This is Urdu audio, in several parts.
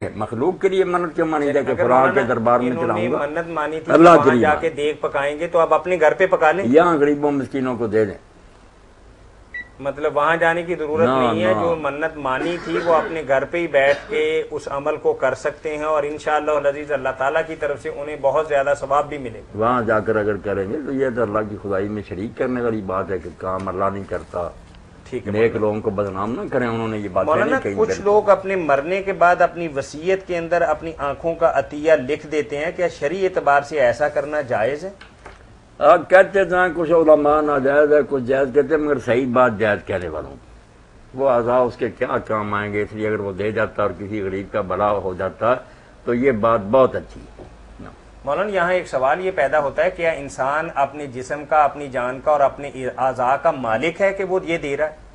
مخلوق کے لیے منت کیوں مانی جائے کہ فلاں کے دربار میں چلاؤں گا؟ منت مانی تھی اللہ وہاں جا کے دیگ پکائیں گے، تو اب اپنے گھر پہ پکا لیں، یہاں غریبوں مسکینوں کو دے دیں، مطلب وہاں جانے کی ضرورت نہیں ہے۔ جو منت مانی تھی وہ اپنے گھر پہ ہی بیٹھ کے اس عمل کو کر سکتے ہیں، اور انشاءاللہ العزیز اللہ تعالیٰ کی طرف سے انہیں بہت زیادہ ثواب بھی ملے گا۔ وہاں جا کر اگر کریں گے تو یہ تو اللہ کی خدائی میں شریک کرنے والی بات ہے کہ کام اللہ نہیں کرتا۔ ٹھیک ہے، نیک لوگوں کو بدنام نہ کریں، انہوں نے یہ بات مولانا کچھ لوگ اپنے مرنے کے بعد اپنی وصیت کے اندر اپنی آنکھوں کا عطیہ لکھ دیتے ہیں، کیا شرعی اعتبار سے ایسا کرنا جائز ہے؟ کہتے ہیں کچھ علماء ناجائز ہے، کچھ جائز کہتے ہیں، مگر صحیح بات جائز کہنے والوں وہ اعضاء اس کے کیا کام آئیں گے، اس لیے اگر وہ دے جاتا اور کسی غریب کا بھلا ہو جاتا تو یہ بات بہت اچھی ہے۔ مولانا یہاں ایک سوال یہ پیدا ہوتا ہے، کیا انسان اپنے جسم کا، اپنی جان کا اور اپنے اعضاء کا مالک ہے کہ وہ یہ دے رہا ہے؟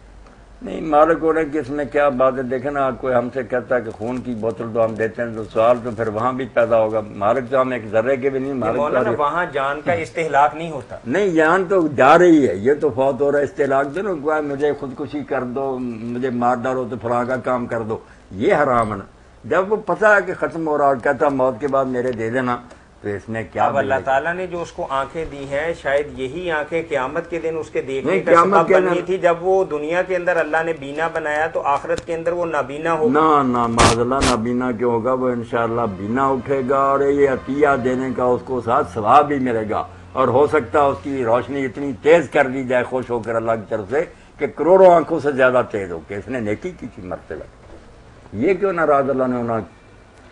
نہیں، مالک ہونے کی اس میں کیا بات ہے؟ دیکھیں نا، کوئی ہم سے کہتا ہے کہ خون کی بوتل تو ہم دیتے ہیں، تو سوال تو پھر وہاں بھی پیدا ہوگا، مالک تو ہم ایک ذرے کے بھی نہیں مالک۔ مولانا وہاں جان کا استہلاک نہیں ہوتا؟ نہیں، جان تو جا رہی ہے، یہ تو فوت ہو رہا ہے، استہلاک دو نا، مجھے خودکشی کر دو، مجھے مار ڈالو تو فلاں کا کام کر دو، یہ حرام ہے نا۔ جب وہ پتہ ہے کہ ختم ہو رہا اور کہتا موت کے بعد میرے دے دینا، تو اس میں کیا؟ اب اللہ تعالیٰ نے جو اس کو آنکھیں دی ہیں، شاید یہی آنکھیں قیامت کے دن اس کے دیکھنے کا سبب بننی تھی۔ جب وہ دنیا کے اندر اللہ نے بینا بنایا تو آخرت کے اندر وہ نابینا ہوگا۔ نہ معاذ اللہ، نابینا کیوں ہوگا؟ وہ انشاءاللہ بینا اٹھے گا، اور یہ عطیہ دینے کا اس کو ساتھ ثواب بھی ملے گا، اور ہو سکتا ہے اس کی روشنی اتنی تیز کر دی جائے خوش ہو کر اللہ کی طرف سے کہ کروڑوں آنکھوں سے زیادہ تیز ہو کہ اس نے نیکی کی تھی مرتے وقت۔ یہ کیوں ناراض اللہ نے ہونا؟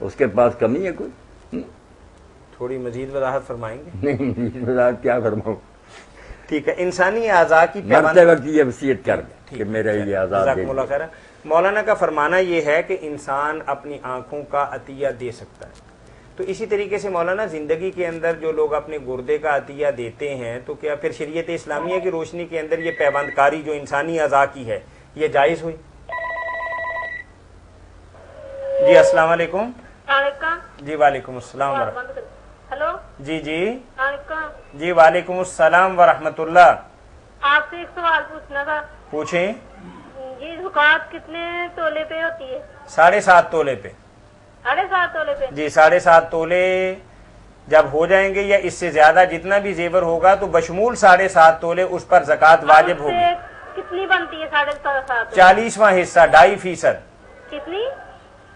اس کے پاس کمی ہے کوئی؟ تھوڑی مزید وضاحت فرمائیں گے؟ نہیں، مزید وضاحت کیا فرماؤں؟ ٹھیک ہے، انسانی اعضاء کی مرتے وقت یہ وصیت کر دیں کہ میرے یہ اعضاء دے جزاکم اللہ خیر۔ مولانا کا فرمانا یہ ہے کہ انسان اپنی آنکھوں کا عطیہ دے سکتا ہے، تو اسی طریقے سے مولانا زندگی کے اندر جو لوگ اپنے گردے کا عطیہ دیتے ہیں، تو کیا پھر شریعت اسلامیہ کی روشنی کے اندر یہ پیوند کاری جو انسانی اعضاء کی ہے یہ جائز ہوئی؟ جی السلام علیکم۔ جی وعلیکم السلام ورحمۃ۔ ہلو جی جی وعلیکم السلام ورحمۃ اللہ۔ آپ سے ایک سوال پوچھنا تھا۔ پوچھیں۔ جی زکوٰۃ کتنے تولے پہ ہوتی ہے؟ 7.5 تولے پہ۔ 7.5 تولے پہ؟ جی 7.5 تولے جب ہو جائیں گے یا اس سے زیادہ جتنا بھی زیور ہوگا تو بشمول 7.5 تولے اس پر زکوٰۃ واجب ہوگی۔ کتنی بنتی ہے 7.5؟ 40واں حصہ، 2.5%۔ کتنی؟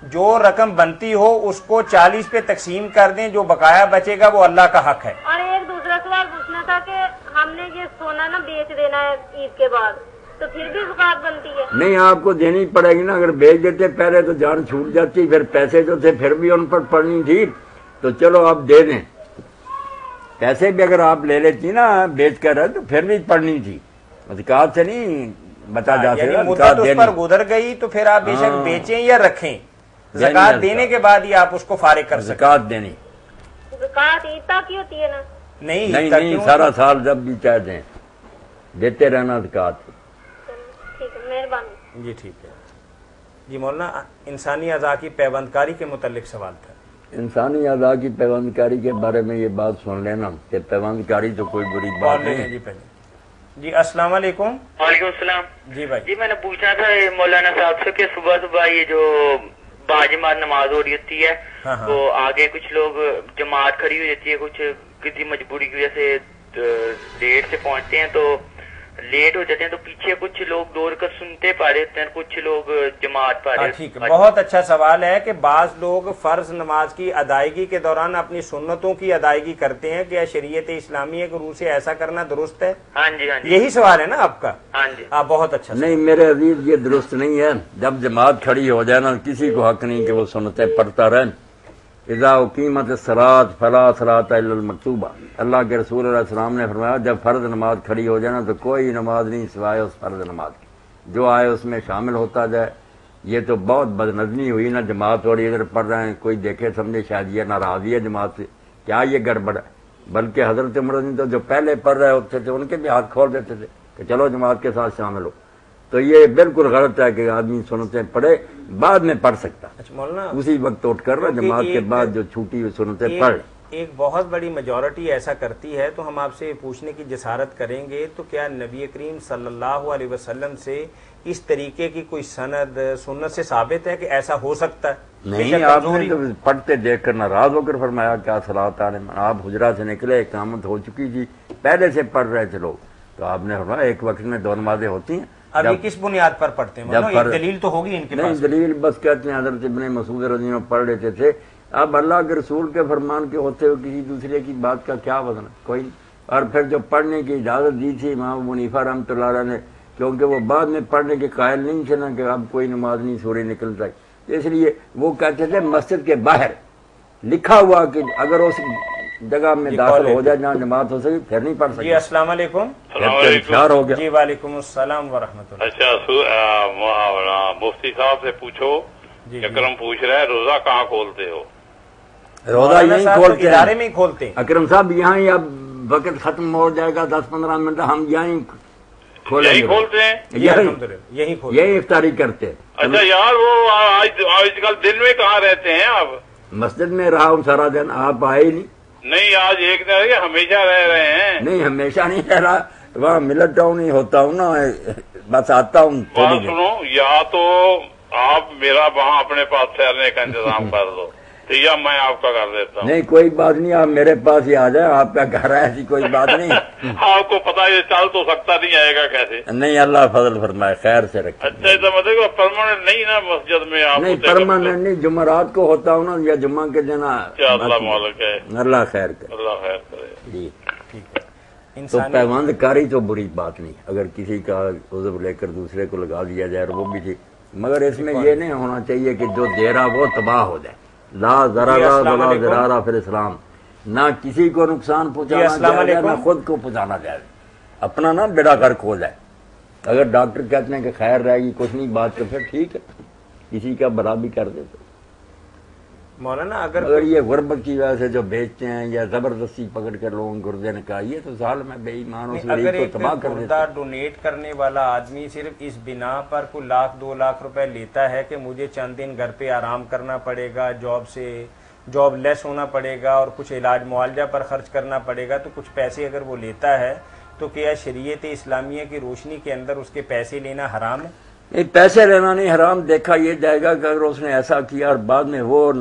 جو رقم بنتی ہو اس کو 40 پہ تقسیم کر دیں، جو بقایا بچے گا وہ اللہ کا حق ہے۔ اور ایک دوسرا سوال پوچھنا تھا کہ ہم نے یہ سونا نا بیچ دینا ہے عید کے بعد، تو پھر بھی زکوٰۃ بنتی ہے؟ نہیں، آپ کو دینی پڑے گی نا، اگر بیچ دیتے پہلے تو جان چھوٹ جاتی، پھر پیسے جو تھے پھر بھی ان پر پڑنی تھی، تو چلو آپ دے دیں، پیسے بھی اگر آپ لے لیتی نا بیچ کر تو پھر بھی پڑنی تھی، زکوٰۃ سے نہیں بچا جا سکتا۔ مدت اس پر گزر گئی تو پھر آپ بے شک بیچیں یا رکھیں، زکوٰۃ دینے کے بعد ہی آپ اس کو فارغ کر سکتے۔ زکوٰۃ دینی، زکوٰۃ عید تک کی ہوتی ہے نا؟ نہیں، سارا سال جب بھی چاہے دیں، دیتے رہنا زکوٰۃ۔ ٹھیک ہے، مہربانی۔ جی ٹھیک ہے۔ جی مولانا انسانی اعضاء کی پیوند کاری کے متعلق سوال تھا۔ انسانی اعضاء کی پیوند کاری کے بارے میں یہ بات سن لینا کہ پیوند کاری تو کوئی بری بات نہیں ہے۔ جی پہلے جی السلام علیکم۔ وعلیکم السلام۔ جی بھائی، جی میں نے پوچھنا تھا مولانا صاحب سے کہ صبح یہ جو باجماعت نماز ہو رہی ہوتی ہے تو آگے کچھ لوگ جماعت کھڑی ہو جاتی ہے، کچھ کسی مجبوری کی وجہ سے لیٹ سے پہنچتے ہیں تو لیٹ ہو جاتے ہیں، تو پیچھے کچھ لوگ دور کر سنتے پا رہے ہوتے ہیں، کچھ لوگ جماعت پا رہے ہوتے ہیں۔ ٹھیک ہے، بہت اچھا سوال ہے کہ بعض لوگ فرض نماز کی ادائیگی کے دوران اپنی سنتوں کی ادائیگی کرتے ہیں، کیا شریعت اسلامیہ کے روح سے ایسا کرنا درست ہے؟ ہاں جی ہاں جی، یہی سوال ہے نا آپ کا؟ ہاں جی۔ بہت اچھا نہیں میرے عزیز، یہ درست نہیں ہے۔ جب جماعت کھڑی ہو جائے نا، کسی کو حق نہیں کہ وہ سنتیں پڑھتا رہے۔ اذا اقیمت الصلاۃ فلا صلاۃ الا المکتوبہ، اللہ کے رسول علیہ السلام نے فرمایا جب فرض نماز کھڑی ہو جائے نا تو کوئی نماز نہیں سوائے اس فرض نماز کی، جو آئے اس میں شامل ہوتا جائے۔ یہ تو بہت بدنظمی ہوئی نا، جماعت تھوڑی ادھر پڑھ رہے ہیں، کوئی دیکھے سمجھے شاید یہ ناراضی ہے جماعت سے، کیا یہ گڑبڑ ہے؟ بلکہ حضرت عمر تو جو پہلے پڑھ رہے ہوتے تھے ان کے بھی ہاتھ کھول دیتے تھے کہ چلو جماعت کے ساتھ شامل ہو۔ تو یہ بالکل غلط ہے کہ آدمی سنتیں پڑھے، بعد میں پڑھ سکتا، مولانا اسی وقت اٹھ کر جماعت کے بعد جو چھوٹی ہوئی سنتیں پڑھ۔ ایک بہت بڑی میجورٹی ایسا کرتی ہے، تو ہم آپ سے پوچھنے کی جسارت کریں گے، تو کیا نبی کریم صلی اللہ علیہ وسلم سے اس طریقے کی کوئی سند سنت سے ثابت ہے کہ ایسا ہو سکتا ہے؟ نہیں، آپ نے تو پڑھتے دیکھ کر ناراض ہو کر فرمایا کیا صلاۃ علیہ، آپ حجرا سے نکلے، اقامت ہو چکی تھی، پہلے سے پڑھ رہے تھے لوگ، تو آپ نے فرمایا ایک وقت میں 2 نمازیں ہوتی ہیں۔ اب یہ کس بنیاد پر پڑھتے ہیں؟ ایک دلیل تو ہوگی ان کے نہیں، پاس؟ دلیل بس کہتے ہیں حضرت ابن مسعود رضی اللہ عنہ پڑھ لیتے تھے۔ اب اللہ کے رسول کے فرمان کے ہوتے ہوئے کسی دوسرے کی بات کا کیا وزن ہے؟ کوئی نہیں۔ اور پھر جو پڑھنے کی اجازت دی تھی امام ابو حنیفہ رحمۃ اللہ علیہ نے، کیونکہ وہ بعد میں پڑھنے کے قائل نہیں تھے نا کہ اب کوئی نماز نہیں سورج نکل سکتی، اس لیے وہ کہتے تھے مسجد کے باہر لکھا ہوا کہ اگر اس جگہ میں داخل ہو جائے جہاں نماز ہو سکے پھر نہیں پڑھ سکتے۔ جی السلام علیکم۔ ہو گیا جی وعلیکم السلام ورحمۃ اللہ۔ اچھا مفتی صاحب سے پوچھو، اکرم پوچھ رہا ہے روزہ کہاں کھولتے ہو؟ روزہ یہیں کھولتے ہیں، ادارے میں ہی کھولتے ہیں اکرم صاحب، یہاں ہی اب وقت ختم ہو جائے گا 10-15 منٹ، ہم یہیں کھولیں گے، کھولتے ہیں یہی افطاری کرتے ہیں۔ اچھا یار، وہ آج کل دن میں کہاں رہتے ہیں آپ؟ مسجد میں رہا ہوں سارا دن، آپ آئے ہی نہیں، آج ایک دن ہمیشہ رہ رہے ہیں؟ نہیں، ہمیشہ نہیں رہ رہا، وہاں ملٹ ٹاؤن ہی ہوتا ہوں نا، بس آتا ہوں تھوڑی دیر۔ سنو، یا تو آپ میرا وہاں اپنے پاس ٹھہرنے کا انتظام کر دو، یا میں آپ کا کر دیتا ہوں۔ نہیں، کوئی بات نہیں، آپ میرے پاس ہی آ جائیں، آپ کا گھر ہے، ایسی کوئی بات نہیں۔ آپ کو پتا یہ چل تو سکتا نہیں آئے گا کیسے؟ نہیں، اللہ فضل فرمائے، خیر سے رکھے۔ اچھا، تو مطلب پرماننٹ نہیں نا مسجد میں آپ؟ نہیں، پرماننٹ نہیں، جمعرات کو ہوتا ہوں نا، یا جمعہ کے دن۔ اللہ مالک ہے، اللہ خیر کرے، اللہ خیر کرے۔ جی تو پیوند کاری تو بری بات نہیں، اگر کسی کا عذر لے کر دوسرے کو لگا دیا جائے وہ بھی ٹھیک، مگر اس میں یہ نہیں ہونا چاہیے کہ جو دے رہا وہ تباہ ہو جائے۔ لا ضرر ولا ضرار فی الاسلام، نہ کسی کو نقصان پہنچانا جائے نہ خود کو پہنچانا جائے، اپنا نا بیڑا غرق ہو جائے۔ اگر ڈاکٹر کہتے ہیں کہ خیر رہے گی کچھ نہیں بات، تو پھر ٹھیک ہے، کسی کا بھلا بھی کر دیتے۔ مولانا اگر یہ غربت کی وجہ سے جو بیچتے ہیں یا زبردستی پکڑ کر لوگوں گردے نکالیے تو سال میں بے ایمان اس اگر کو ایک تباہ کر دیتے۔ گردہ ڈونیٹ کرنے والا آدمی صرف اس بنا پر کوئی 1,00,000-2 لاکھ روپے لیتا ہے کہ مجھے چند دن گھر پہ آرام کرنا پڑے گا، جاب لیس ہونا پڑے گا اور کچھ علاج معالجہ پر خرچ کرنا پڑے گا، تو کچھ پیسے اگر وہ لیتا ہے تو کیا شریعت اسلامیہ کی روشنی کے اندر اس کے پیسے لینا حرام ہے؟ نہیں، پیسے لینا نہیں حرام، دیکھا یہ جائے گا کہ اگر اس نے ایسا کیا اور بعد میں وہ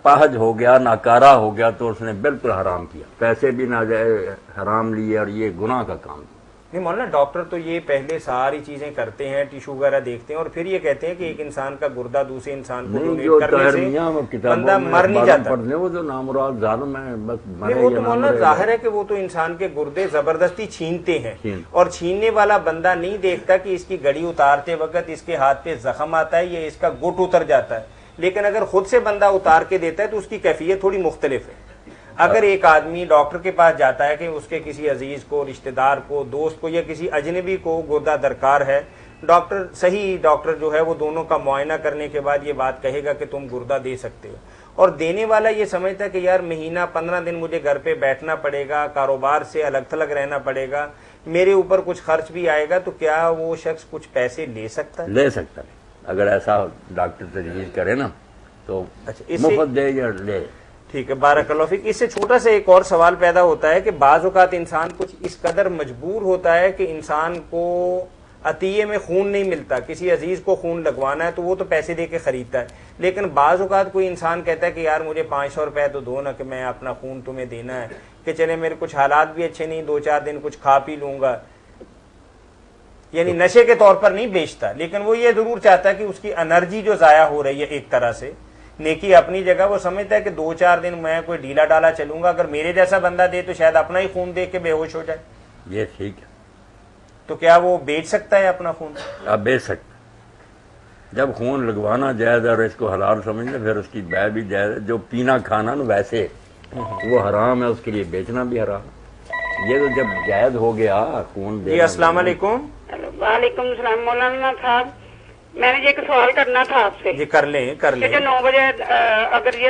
پاہج ہو گیا، ناکارہ ہو گیا، تو اس نے بالکل حرام کیا، پیسے بھی نہ جائے حرام لیے اور یہ گناہ کا کام۔ نہیں مولانا، ڈاکٹر تو یہ پہلے ساری چیزیں کرتے ہیں، ٹیشو وغیرہ دیکھتے ہیں، اور پھر یہ کہتے ہیں کہ ایک انسان کا گردہ دوسرے انسان کو ڈونیٹ کرنے سے بندہ مر نہیں جاتا۔ وہ جو نامراد ظالم ہے بس مرے۔ وہ تو مولانا ظاہر ہے کہ وہ تو انسان کے گردے زبردستی چھینتے ہیں، اور چھیننے والا بندہ نہیں دیکھتا کہ اس کی گڑی اتارتے وقت اس کے ہاتھ پہ زخم آتا ہے یا اس کا گٹ اتر جاتا ہے، لیکن اگر خود سے بندہ اتار کے دیتا ہے تو اس کی کیفیت تھوڑی مختلف ہے۔ اگر ایک آدمی ڈاکٹر کے پاس جاتا ہے کہ اس کے کسی عزیز کو، رشتہ دار کو، دوست کو یا کسی اجنبی کو گردہ درکار ہے، صحیح ڈاکٹر جو ہے وہ دونوں کا معائنہ کرنے کے بعد یہ بات کہے گا کہ تم گردہ دے سکتے ہو، اور دینے والا یہ سمجھتا ہے کہ یار مہینہ 15 دن مجھے گھر پہ بیٹھنا پڑے گا، کاروبار سے الگ تھلگ رہنا پڑے گا، میرے اوپر کچھ خرچ بھی آئے گا، تو کیا وہ شخص کچھ پیسے لے سکتا ہے؟ لے سکتا ہے، اگر ایسا ڈاکٹر تجویز کرے نا تو مفت دے یا لے۔ ٹھیک ہے، بارک اللہ فیک۔ اس سے چھوٹا سا ایک اور سوال پیدا ہوتا ہے کہ بعض اوقات انسان کچھ اس قدر مجبور ہوتا ہے کہ انسان کو عطیے میں خون نہیں ملتا، کسی عزیز کو خون لگوانا ہے تو وہ تو پیسے دے کے خریدتا ہے، لیکن بعض اوقات کوئی انسان کہتا ہے کہ یار مجھے 500 روپے تو دو نا کہ میں اپنا خون تمہیں دینا ہے، کہ چلے میرے کچھ حالات بھی اچھے نہیں، 2-4 دن کچھ کھا پی لوں گا، یعنی نشے کے طور پر نہیں بیچتا، لیکن وہ یہ ضرور چاہتا ہے کہ اس کی انرجی جو ضائع ہو رہی ہے ایک طرح سے، نیکی اپنی جگہ، وہ سمجھتا ہے کہ 2-4 دن میں کوئی ڈھیلا ڈالا چلوں گا، اگر میرے جیسا بندہ دے تو شاید اپنا ہی خون دے کے بے ہوش ہو جائے۔ یہ ٹھیک ہے، تو کیا وہ بیچ سکتا ہے اپنا خون؟ آپ بیچ سکتے، جب خون لگوانا جائز اور اس کو حلال سمجھنا پھر اس کی بیع بھی جائز ہے، جو پینا کھانا نا ویسے وہ حرام ہے، اس کے لیے بیچنا بھی حرام ہے، یہ تو جب جائز ہو گیا خون دے۔ جی السلام علیکم۔ وعلیکم السلام مولانا صاحب، میں نے ایک سوال کرنا تھا آپ سے۔ جی کر لیں۔ 9 بجے اگر یہ